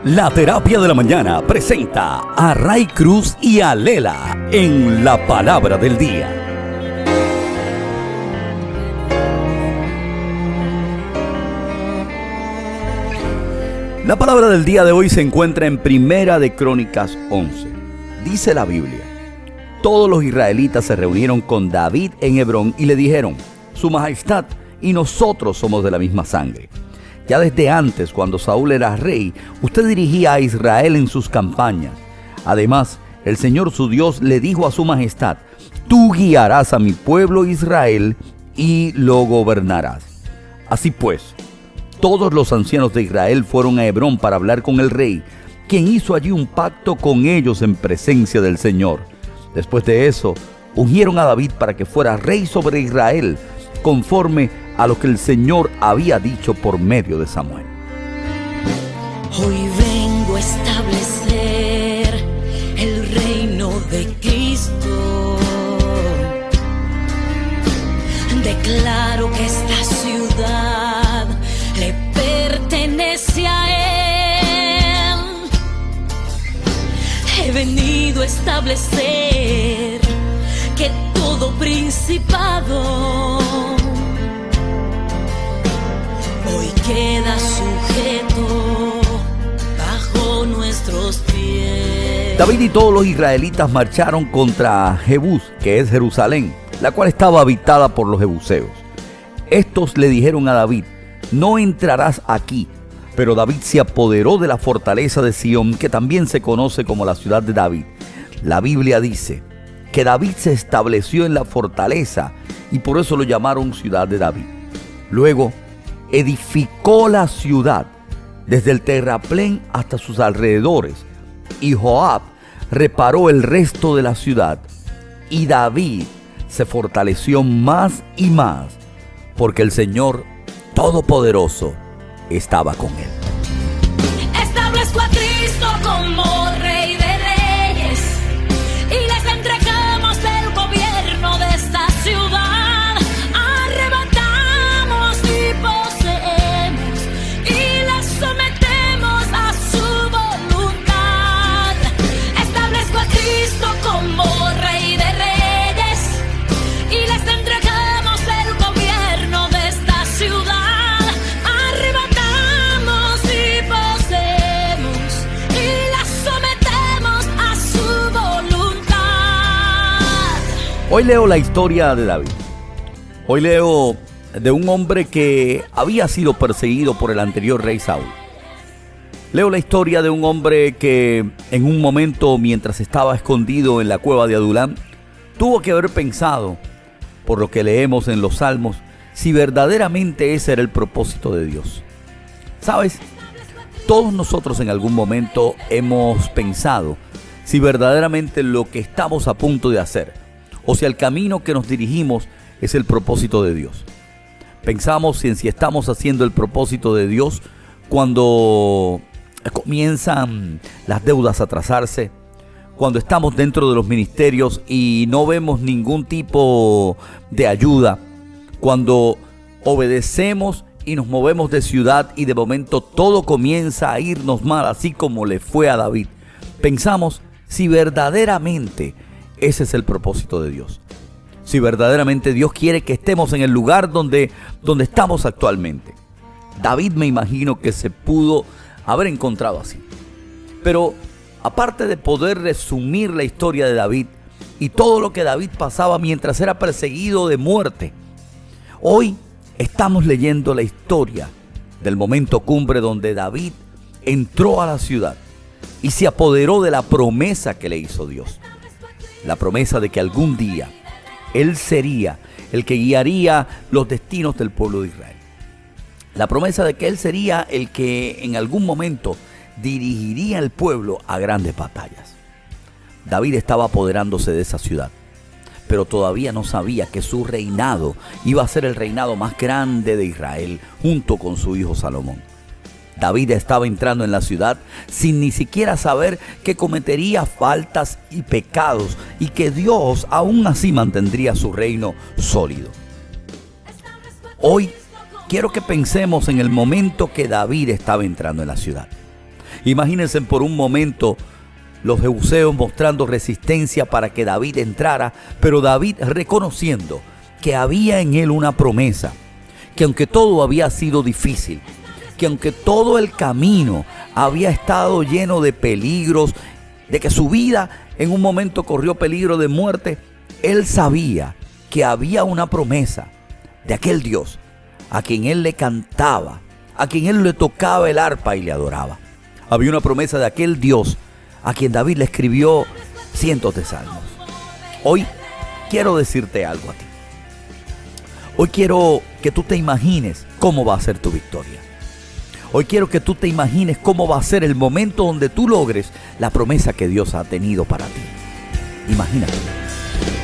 La Terapia de la Mañana presenta a Ray Cruz y a Lela en la Palabra del Día. La palabra del día de hoy se encuentra en Primera de Crónicas 11. Dice la Biblia: todos los israelitas se reunieron con David en Hebrón y le dijeron: Su Majestad y nosotros somos de la misma sangre. Ya desde antes, cuando Saúl era rey, usted dirigía a Israel en sus campañas. Además, el Señor su Dios le dijo a su majestad: tú guiarás a mi pueblo Israel y lo gobernarás. Así pues, todos los ancianos de Israel fueron a Hebrón para hablar con el rey, quien hizo allí un pacto con ellos en presencia del Señor. Después de eso, ungieron a David para que fuera rey sobre Israel, conforme a lo que el Señor había dicho por medio de Samuel. Hoy vengo a establecer el reino de Cristo. Declaro que esta ciudad le pertenece a Él. He venido a establecer que todo principado hoy queda sujeto bajo nuestros pies. David y todos los israelitas marcharon contra Jebús, que es Jerusalén, la cual estaba habitada por los jebuseos. Estos le dijeron a David: no entrarás aquí. Pero David se apoderó de la fortaleza de Sión, que también se conoce como la ciudad de David. La Biblia dice que David se estableció en la fortaleza y por eso lo llamaron ciudad de David. Luego edificó la ciudad desde el terraplén hasta sus alrededores, y Joab reparó el resto de la ciudad, y David se fortaleció más y más, porque el Señor Todopoderoso estaba con él. Establezco a Cristo como Rey de Reyes y les entregamos el gobierno de esta ciudad. Arrebatamos y poseemos y les sometemos a su voluntad. Establezco a Cristo como Rey de Reyes y les entregamos el gobierno de esta ciudad. Hoy leo la historia de David. Hoy leo de un hombre que había sido perseguido por el anterior rey Saúl. Leo la historia de un hombre que en un momento, mientras estaba escondido en la cueva de Adulán, tuvo que haber pensado, por lo que leemos en los Salmos, si verdaderamente ese era el propósito de Dios. ¿Sabes? Todos nosotros en algún momento hemos pensado si verdaderamente lo que estamos a punto de hacer, o si el camino que nos dirigimos es el propósito de Dios. Pensamos en si estamos haciendo el propósito de Dios cuando comienzan las deudas a atrasarse, cuando estamos dentro de los ministerios y no vemos ningún tipo de ayuda, cuando obedecemos y nos movemos de ciudad y de momento todo comienza a irnos mal, así como le fue a David. Pensamos si verdaderamente ese es el propósito de Dios. Si verdaderamente Dios quiere que estemos en el lugar donde estamos actualmente. David, me imagino que se pudo haber encontrado así. Pero aparte de poder resumir la historia de David y todo lo que David pasaba mientras era perseguido de muerte, hoy estamos leyendo la historia del momento cumbre donde David entró a la ciudad y se apoderó de la promesa que le hizo Dios. La promesa de que algún día Él sería el que guiaría los destinos del pueblo de Israel. La promesa de que Él sería el que en algún momento dirigiría al pueblo a grandes batallas. David estaba apoderándose de esa ciudad, pero todavía no sabía que su reinado iba a ser el reinado más grande de Israel, junto con su hijo Salomón. David estaba entrando en la ciudad sin ni siquiera saber que cometería faltas y pecados y que Dios aún así mantendría su reino sólido. Hoy quiero que pensemos en el momento que David estaba entrando en la ciudad Imagínense por un momento los jebuseos mostrando resistencia para que David entrara, pero David reconociendo que había en él una promesa, que aunque todo había sido difícil, que aunque todo el camino había estado lleno de peligros, de que su vida en un momento corrió peligro de muerte, él sabía que había una promesa de aquel Dios a quien él le cantaba, a quien él le tocaba el arpa y le adoraba. Había una promesa de aquel Dios a quien David le escribió cientos de salmos. Hoy quiero decirte algo a ti. Hoy quiero que tú te imagines cómo va a ser tu victoria. Hoy quiero que tú te imagines cómo va a ser el momento donde tú logres la promesa que Dios ha tenido para ti. Imagínate.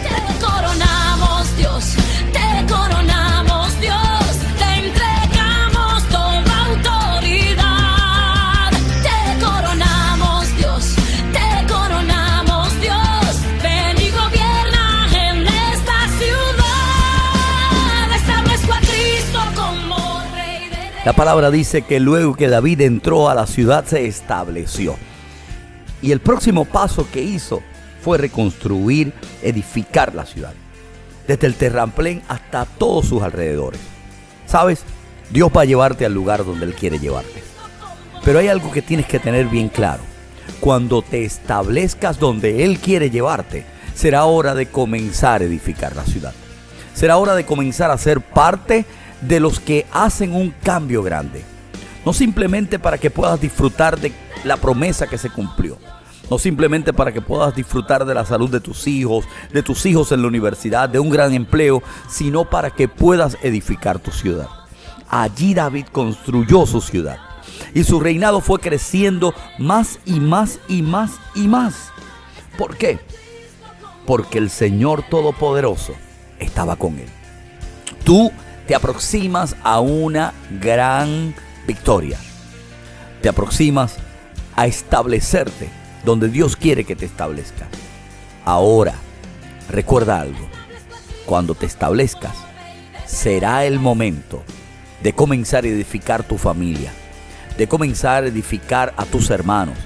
Te coronamos, Dios, te coronamos, Dios, te entregamos toda autoridad. Te coronamos, Dios, ven y gobierna en esta ciudad. Establezco a Cristo como Rey de Reyes. La palabra dice que luego que David entró a la ciudad se estableció. Y el próximo paso que hizo fue reconstruir, edificar la ciudad, desde el terraplén hasta todos sus alrededores. ¿Sabes? Dios va a llevarte al lugar donde Él quiere llevarte. Pero hay algo que tienes que tener bien claro. Cuando te establezcas donde Él quiere llevarte, será hora de comenzar a edificar la ciudad. Será hora de comenzar a ser parte de los que hacen un cambio grande. No simplemente para que puedas disfrutar de la promesa que se cumplió. No simplemente para que puedas disfrutar de la salud de tus hijos en la universidad, de un gran empleo, sino para que puedas edificar tu ciudad. Allí David construyó su ciudad y su reinado fue creciendo más y más y más y más. ¿Por qué? Porque el Señor Todopoderoso estaba con él. Tú te aproximas a una gran victoria. Te aproximas a establecerte donde Dios quiere que te establezcas. Ahora, recuerda algo. Cuando te establezcas, será el momento de comenzar a edificar tu familia, de comenzar a edificar a tus hermanos,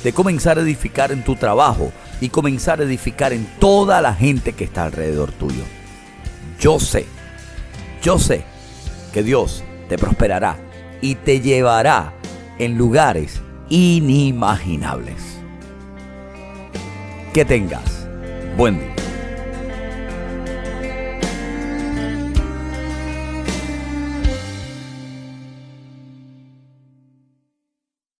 de comenzar a edificar en tu trabajo y comenzar a edificar en toda la gente que está alrededor tuyo. Yo sé que Dios te prosperará y te llevará en lugares inimaginables. Que tengas buen día.